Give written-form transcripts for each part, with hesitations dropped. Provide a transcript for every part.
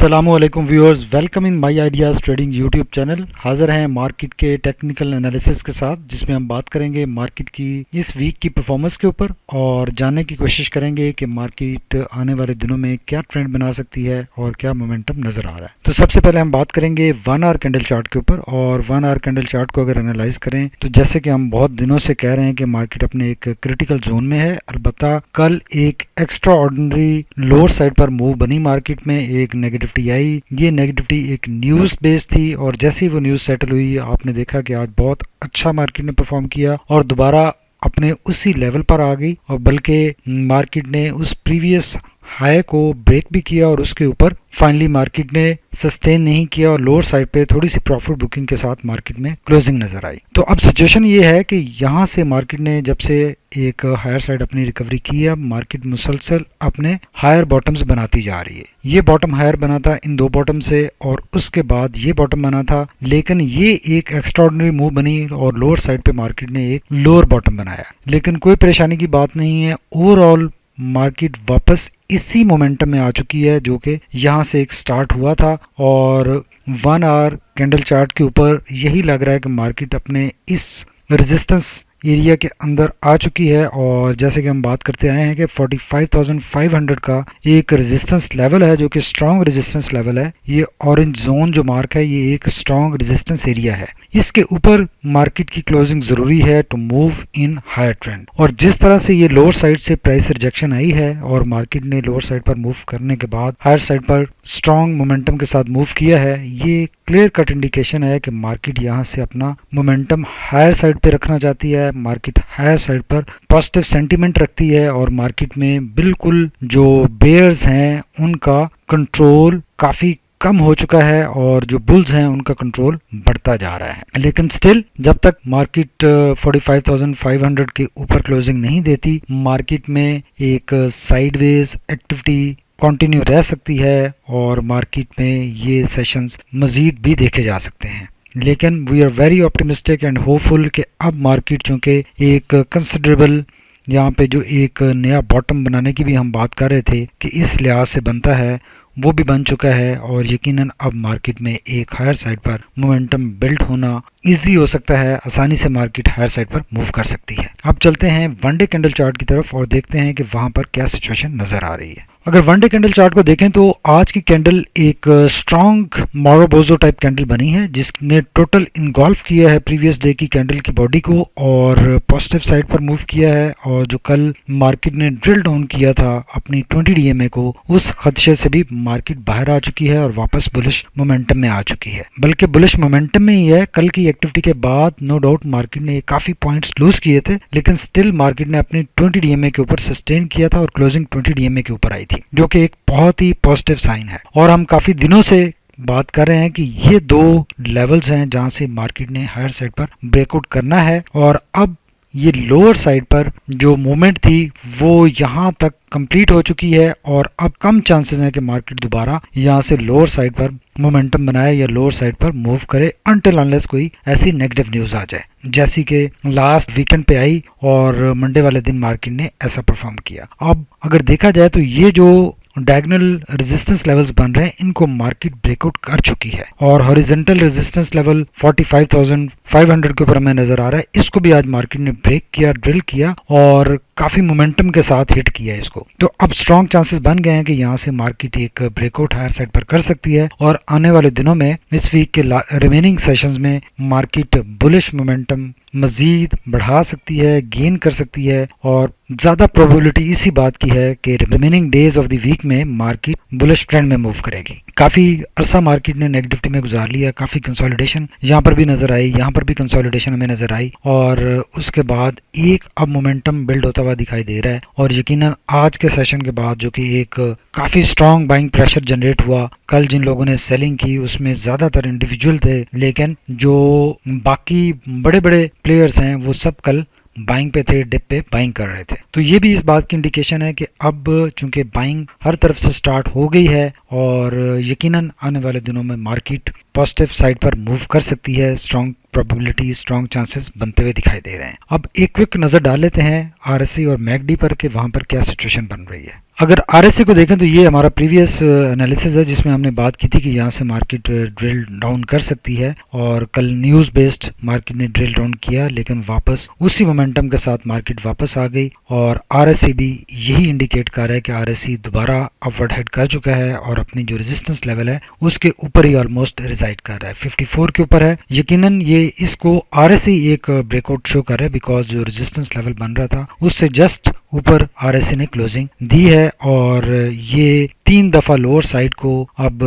अस्सलामुअलैकुम viewers, welcome in my ideas trading YouTube channel. हाज़िर हैं मार्केट के टेक्निकल एनालिसिस के साथ, जिसमें हम बात करेंगे मार्केट की इस वीक की परफॉर्मेंस के ऊपर और जानने की कोशिश करेंगे कि मार्केट आने वाले दिनों में क्या ट्रेंड बना सकती है और क्या मोमेंटम नज़र आ रहा है। तो सबसे पहले हम बात करेंगे 1 आवर कैंडल चार्ट के ऊपर। और 1 आवर कैंडल चार्ट को अगर एनालाइज करें तो जैसे कि हम बहुत दिनों से कह रहे हैं कि मार्केट अपने एक क्रिटिकल जोन में है। अलबत्ता कल एक एक्स्ट्रा ऑर्डिनरी लोअर साइड पर मूव बनी मार्केट में, एक नेगेटिविटी आई। ये नेगेटिविटी एक न्यूज़ बेस थी और जैसे ही वो न्यूज़ सेटल हुई आपने देखा कि आज बहुत अच्छा मार्केट ने परफॉर्म किया और दोबारा अपने उसी लेवल पर आ गई, और बल्कि मार्केट ने उस प्रीवियस हाई को ब्रेक भी किया और उसके ऊपर फाइनली मार्केट ने सस्टेन नहीं किया और लोअर साइड पे थोड़ी सी प्रॉफिट बुकिंग के साथ मार्केट में क्लोजिंग नजर आई। तो अब सिचुएशन ये है कि यहाँ से मार्केट ने जब से एक हायर साइड अपनी रिकवरी की है, मार्केट मुसलसल अपने हायर बॉटम्स बनाती जा रही है। ये बॉटम हायर बना था इन दो बॉटम से और उसके बाद ये बॉटम बना था, लेकिन ये एक एक्स्ट्राऑर्डिनरी मूव बनी और लोअर साइड पे मार्केट ने एक लोअर बॉटम बनाया। लेकिन कोई परेशानी की बात नहीं है, ओवरऑल मार्केट वापस इसी मोमेंटम में आ चुकी है जो कि यहाँ से एक स्टार्ट हुआ था। और 1 आवर कैंडल चार्ट के ऊपर यही लग रहा है कि मार्केट अपने इस रेजिस्टेंस एरिया के अंदर आ चुकी है। और जैसे कि हम बात करते आए हैं कि 45,500 का एक रेजिस्टेंस लेवल है जो कि स्ट्रॉन्ग रेजिस्टेंस लेवल है। ये ऑरेंज जोन जो मार्क है ये एक स्ट्रॉन्ग रेजिस्टेंस एरिया है। इसके ऊपर मार्केट की क्लोजिंग जरूरी है to move in higher trend. और जिस तरह से ये लोअर साइड से प्राइस रिजेक्शन आई है और मार्केट ने लोअर साइड पर मूव करने के बाद हायर साइड पर स्ट्रॉन्ग मोमेंटम के साथ मूव किया है, ये क्लियर कट इंडिकेशन है कि मार्केट यहाँ से अपना मोमेंटम हायर साइड पे रखना चाहती है। मार्केट हायर साइड पर पॉजिटिव सेंटीमेंट रखती है और मार्केट में बिल्कुल जो बेयर्स हैं उनका कंट्रोल काफी कम हो चुका है और जो बुल्स हैं उनका कंट्रोल बढ़ता जा रहा है। लेकिन स्टिल जब तक मार्केट 45,500 के ऊपर क्लोजिंग नहीं देती, मार्केट में एक साइडवेज एक्टिविटी कंटिन्यू रह सकती है और मार्केट में ये सेशंस मजीद भी देखे जा सकते हैं। लेकिन we are very optimistic and hopeful कि अब मार्केट चूँकि एक कंसिडरेबल यहाँ पे जो एक नया बॉटम बनाने की भी हम बात कर रहे थे कि इस लिहाज से बनता है, वो भी बन चुका है और यकीनन अब मार्केट में एक हायर साइड पर मोमेंटम बिल्ड होना इजी हो सकता है। आसानी से मार्केट हायर साइड पर मूव कर सकती है। अब चलते हैं वन डे कैंडल चार्ट की तरफ और देखते हैं कि वहां पर क्या सिचुएशन नजर आ रही है। अगर वन डे कैंडल चार्ट को देखें तो आज की कैंडल एक स्ट्रॉन्ग मोरोबोजो टाइप कैंडल बनी है जिसने टोटल इनगॉल्फ किया है प्रीवियस डे की कैंडल की बॉडी को और पॉजिटिव साइड पर मूव किया है। और जो कल मार्केट ने ड्रिल डाउन किया था अपनी 20 DMA को, उस खदशे से भी मार्केट बाहर आ चुकी है और वापस बुलिश मोमेंटम में आ चुकी है। बल्कि बुलिश मोमेंटम में ही है। कल की एक्टिविटी के बाद नो डाउट मार्केट ने काफी पॉइंट्स लूज किए थे, लेकिन स्टिल मार्केट ने अपनी 20 DMA के ऊपर सस्टेन किया था और क्लोजिंग 20 DMA के ऊपर आई थी, जो कि एक बहुत ही पॉजिटिव साइन है। और हम काफी दिनों से बात कर रहे हैं कि ये दो लेवल्स हैं जहां से मार्केट ने हायर साइड पर ब्रेकआउट करना है। और अब ये लोअर साइड पर जो मूवमेंट थी वो यहाँ तक कंप्लीट हो चुकी है और अब कम चांसेस हैं कि मार्केट दोबारा यहाँ से लोअर साइड पर मोमेंटम बनाए या लोअर साइड पर मूव करे अनटिल अनलेस कोई ऐसी नेगेटिव न्यूज आ जाए, जैसी कि लास्ट वीकेंड पे आई और मंडे वाले दिन मार्केट ने ऐसा परफॉर्म किया। अब अगर देखा जाए तो ये जो डायगोनल रेजिस्टेंस लेवल्स बन रहे हैं इनको मार्केट ब्रेकआउट कर चुकी है और हॉरिजॉन्टल रेजिस्टेंस लेवल 45,500 के ऊपर हमें नजर आ रहा है। इसको भी आज मार्केट ने ब्रेक किया, ड्रिल किया और काफी मोमेंटम के साथ हिट किया इसको। तो अब स्ट्रॉन्ग चांसेस बन गए हैं कि यहाँ से मार्केट एक ब्रेकआउट हायर साइड पर कर सकती है और आने वाले दिनों में इस वीक के रिमेनिंग सेशंस में मार्केट बुलिश मोमेंटम मजीद बढ़ा सकती है, गेन कर सकती है। और ज्यादा प्रोबेबिलिटी इसी बात की है कि remaining days of the week में मार्केट बुलिश ट्रेंड में मूव करेगी। काफी अरसा मार्केट ने नेगेटिविटी में गुजार लिया, काफी कंसोलिडेशन यहाँ पर भी नजर आई, यहाँ पर भी कंसोलिडेशन हमें नजर आई और उसके बाद एक अब मोमेंटम बिल्ड होता हुआ दिखाई दे रहा है। और यकीनन आज के सेशन के बाद जो कि एक काफी स्ट्रॉन्ग बाइंग प्रेशर जनरेट हुआ, कल जिन लोगों ने सेलिंग की उसमें ज्यादातर इंडिविजुअल थे, लेकिन जो बाकी बड़े बड़े प्लेयर्स हैं वो सब कल बाइंग पे थे, डिप पे बाइंग कर रहे थे। तो ये भी इस बात की इंडिकेशन है कि अब चूंकि बाइंग हर तरफ से स्टार्ट हो गई है और यकीनन आने वाले दिनों में मार्केट पॉजिटिव साइड पर मूव कर सकती है। स्ट्रॉन्ग प्रोबेबिलिटी, स्ट्रॉन्ग चांसेस बनते हुए दिखाई दे रहे हैं। अब एक क्विक नजर डाल लेते हैं RSI और मैकडी पर कि वहां पर क्या सिचुएशन बन रही है। अगर आरएससी को देखें तो ये हमारा प्रीवियस एनालिसिस है जिसमें हमने बात की थी कि यहाँ से मार्केट ड्रिल डाउन कर सकती है, और कल न्यूज़ बेस्ड मार्केट ने ड्रिल डाउन किया, लेकिन वापस उसी मोमेंटम के साथ मार्केट वापस आ गई, और आरएससी भी यही इंडिकेट कर रहा है कि आरएससी दोबारा अपवर्ड हेड कर चुका है और अपनी जो रेजिस्टेंस लेवल है उसके ऊपर ही ऑलमोस्ट रिजाइड कर रहा है, 54 के ऊपर है। यकीनन ये इसको आरएससी एक ब्रेकआउट शो कर रहा है, बिकॉज जो रेजिस्टेंस लेवल बन रहा था उससे जस्ट ऊपर आरएससी ने क्लोजिंग दी है, और ये 3 दफा लोअर साइड को अब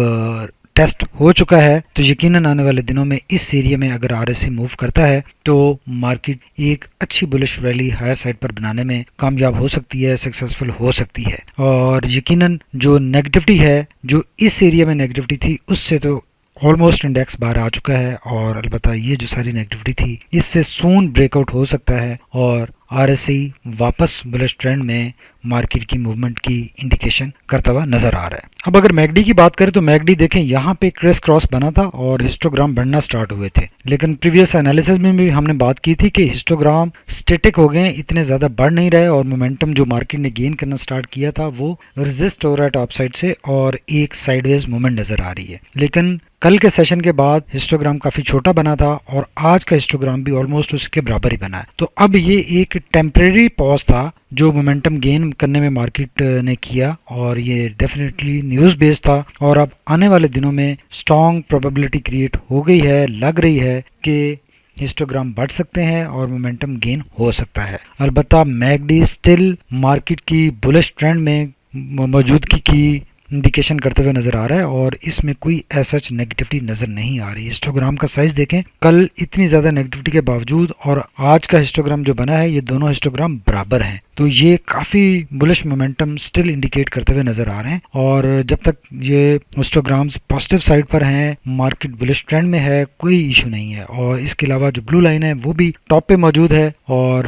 टेस्ट हो चुका है। तो यकीनन आने वाले दिनों में इस एरिया में अगर आरएससी मूव करता है तो मार्केट एक अच्छी बुलिश रैली हायर साइड पर बनाने में कामयाब हो सकती है, सक्सेसफुल हो सकती है। और यकीनन जो नेगेटिविटी है, जो इस एरिया में नेगेटिविटी थी, उससे तो ऑलमोस्ट इंडेक्स बाहर आ चुका है, और अलबत्ता ये जो सारी नेगेटिविटी थी इससे सून ब्रेकआउट हो सकता है और आरएससी वापस बुलिश ट्रेंड में मार्केट की मूवमेंट की इंडिकेशन करता हुआ नजर आ रहा है। अब अगर मैकडी की बात करें तो मैकडी देखें यहाँ पे क्रेस क्रॉस बना था और हिस्टोग्राम बढ़ना स्टार्ट हुए थे, लेकिन प्रीवियस एनालिसिस में भी हमने बात की थी कि हिस्टोग्राम स्टेटिक हो गए, इतने ज्यादा बढ़ नहीं रहे, और मोमेंटम जो मार्केट ने गेन करना स्टार्ट किया था वो रेजिस्ट हो रहा है टॉप साइड से और एक साइडवेज मूवमेंट नजर आ रही है। लेकिन कल के सेशन के बाद हिस्टोग्राम काफी छोटा बना था और आज का हिस्टोग्राम भी ऑलमोस्ट उसके बराबर ही बना है। तो अब ये एक टेम्परेरी पॉज था जो मोमेंटम गेन करने में मार्केट ने किया, और ये डेफिनेटली न्यूज़ बेस्ड था, और अब आने वाले दिनों में स्ट्रॉन्ग प्रोबेबिलिटी क्रिएट हो गई है, लग रही है कि हिस्टोग्राम बढ़ सकते हैं और मोमेंटम गेन हो सकता है। अलबत्ता मैकडी स्टिल मार्केट की बुलिश ट्रेंड में मौजूदगी की इंडिकेशन करते हुए नजर आ रहा है, और इसमें कोई ऐसा नेगेटिविटी नजर नहीं आ रही। हिस्टोग्राम का साइज देखें, कल इतनी ज्यादा नेगेटिविटी के बावजूद और आज का हिस्टोग्राम जो बना है, ये दोनों हिस्टोग्राम बराबर हैं, तो ये काफी बुलिश मोमेंटम स्टिल इंडिकेट करते हुए नजर आ रहे हैं। और जब तक ये हिस्टोग्राम्स पॉजिटिव साइड पर हैं, मार्केट बुलिश ट्रेंड में है, कोई इशू नहीं है। और इसके अलावा जो ब्लू लाइन है वो भी टॉप पे मौजूद है, और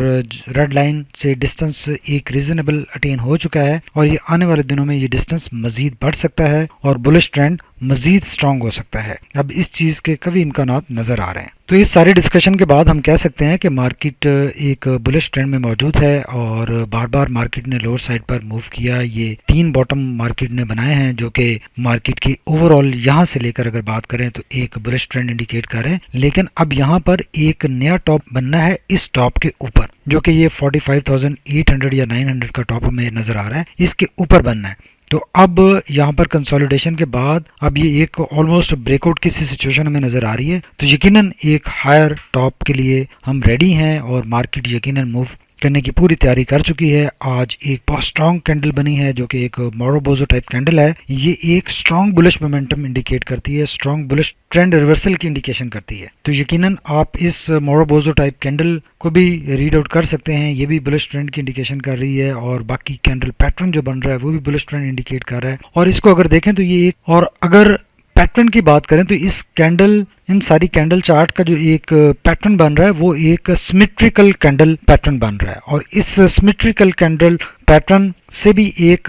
रेड लाइन से डिस्टेंस एक रीजनेबल अटेन हो चुका है, और ये आने वाले दिनों में ये डिस्टेंस मजीद बढ़ सकता है और बुलिश ट्रेंड मजीद स्ट्रांग हो सकता है। अब इस चीज के कभी इम्कानात नजर आ रहे हैं। तो इस सारे डिस्कशन के बाद हम कह सकते हैं कि मार्केट एक बुलिश ट्रेंड में मौजूद है, और बार बार मार्केट ने लोअर साइड पर मूव किया। ये 3 बॉटम मार्केट ने बनाए हैं जो कि मार्केट की ओवरऑल यहाँ से लेकर अगर बात करें तो एक बुलिश ट्रेंड इंडिकेट कर रहे हैं। लेकिन अब यहाँ पर एक नया टॉप बनना है इस टॉप के ऊपर, जो कि ये 45,800 या 900 का टॉप हमें नजर आ रहा है, इसके ऊपर बनना है। तो अब यहाँ पर कंसोलिडेशन के बाद अब ये एक ऑलमोस्ट ब्रेकआउट की सी सिचुएशन हमें नजर आ रही है। तो यकीनन एक हायर टॉप के लिए हम रेडी हैं, और मार्केट यकीनन मूव करने की पूरी तैयारी कर चुकी है। आज एक बहुत स्ट्रॉन्ग कैंडल बनी है जो कि एक मोरोबोजो टाइप कैंडल है। ये एक स्ट्रॉन्ग बुलिश मोमेंटम इंडिकेट करती है, स्ट्रॉन्ग बुलिश ट्रेंड रिवर्सल की इंडिकेशन करती है। तो यकीनन आप इस मोरोबोजो टाइप कैंडल को भी रीड आउट कर सकते हैं, ये भी बुलिश ट्रेंड की इंडिकेशन कर रही है, और बाकी कैंडल पैटर्न जो बन रहा है वो भी बुलिश ट्रेंड इंडिकेट कर रहा है। और इसको अगर देखें तो ये एक, और अगर पैटर्न की बात करें तो इस कैंडल, इन सारी कैंडल चार्ट का जो एक पैटर्न बन रहा है वो एक सिमेट्रिकल कैंडल पैटर्न बन रहा है, और इस सिमेट्रिकल कैंडल पैटर्न से भी एक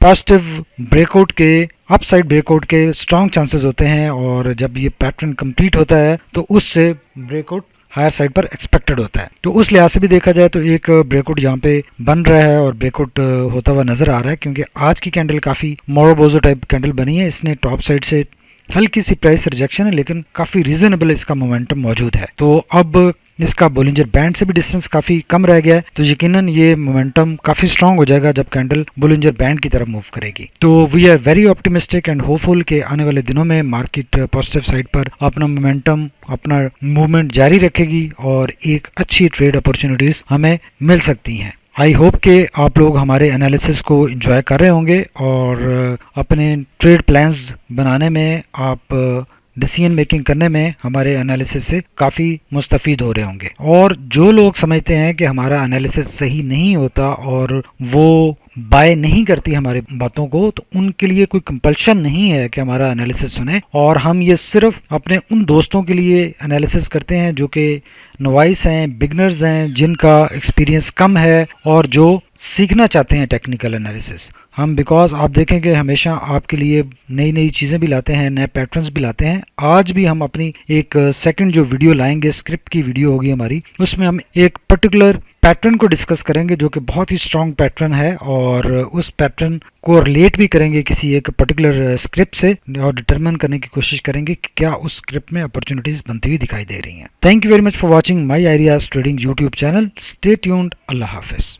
पॉजिटिव ब्रेकआउट के, अपसाइड ब्रेकआउट के स्ट्रॉन्ग चांसेस होते हैं। और जब ये पैटर्न कंप्लीट होता है तो उससे ब्रेकआउट हायर साइड पर एक्सपेक्टेड होता है। तो उस लिहाज से भी देखा जाए तो एक ब्रेकआउट यहाँ पे बन रहा है और ब्रेकआउट होता हुआ नजर आ रहा है, क्योंकि आज की कैंडल काफी मोरोबोजो टाइप कैंडल बनी है। इसने टॉप साइड से हल्की सी प्राइस रिजेक्शन है, लेकिन काफी रीजनेबल इसका मोमेंटम मौजूद है। तो अब इसका बोलिंजर बैंड से भी डिस्टेंस काफी कम रह गया है, तो यकीनन ये मोमेंटम काफी स्ट्रांग हो जाएगा जब कैंडल बोलिंजर बैंड की तरफ मूव करेगी। तो we are very optimistic and hopeful के आने वाले दिनों में मार्केट पॉजिटिव साइड पर अपना मोमेंटम, अपना मूवमेंट जारी रखेगी और एक अच्छी ट्रेड अपॉर्चुनिटीज हमें मिल सकती हैं। आई होप कि आप लोग हमारे एनालिसिस को एंजॉय कर रहे होंगे और अपने ट्रेड प्लान्स बनाने में, आप डिसीजन मेकिंग करने में हमारे एनालिसिस से काफ़ी मुस्तफ़ीद हो रहे होंगे। और जो लोग समझते हैं कि हमारा एनालिसिस सही नहीं होता और वो बाय नहीं करती हमारी बातों को, तो उनके लिए कोई कंपल्शन नहीं है कि हमारा एनालिसिस सुने, और हम ये सिर्फ अपने उन दोस्तों के लिए एनालिसिस करते हैं जो कि नवाइस हैं, बिगनर्स हैं, जिनका एक्सपीरियंस कम है और जो सीखना चाहते हैं टेक्निकल एनालिसिस। हम बिकॉज आप देखेंगे हमेशा आपके लिए नई नई चीज़ें भी लाते हैं, नए पैटर्न्स भी लाते हैं। आज भी हम अपनी एक सेकंड जो वीडियो लाएंगे, स्क्रिप्ट की वीडियो होगी हमारी, उसमें हम एक पर्टिकुलर पैटर्न को डिस्कस करेंगे जो कि बहुत ही स्ट्रॉन्ग पैटर्न है, और उस पैटर्न को रिलेट भी करेंगे किसी एक पर्टिकुलर स्क्रिप्ट से और डिटरमिन करने की कोशिश करेंगे कि क्या उस स्क्रिप्ट में अपॉर्चुनिटीज बनती हुई दिखाई दे रही हैं। Thank you very much for watching my ideas trading YouTube channel. Stay tuned. Allah Hafiz.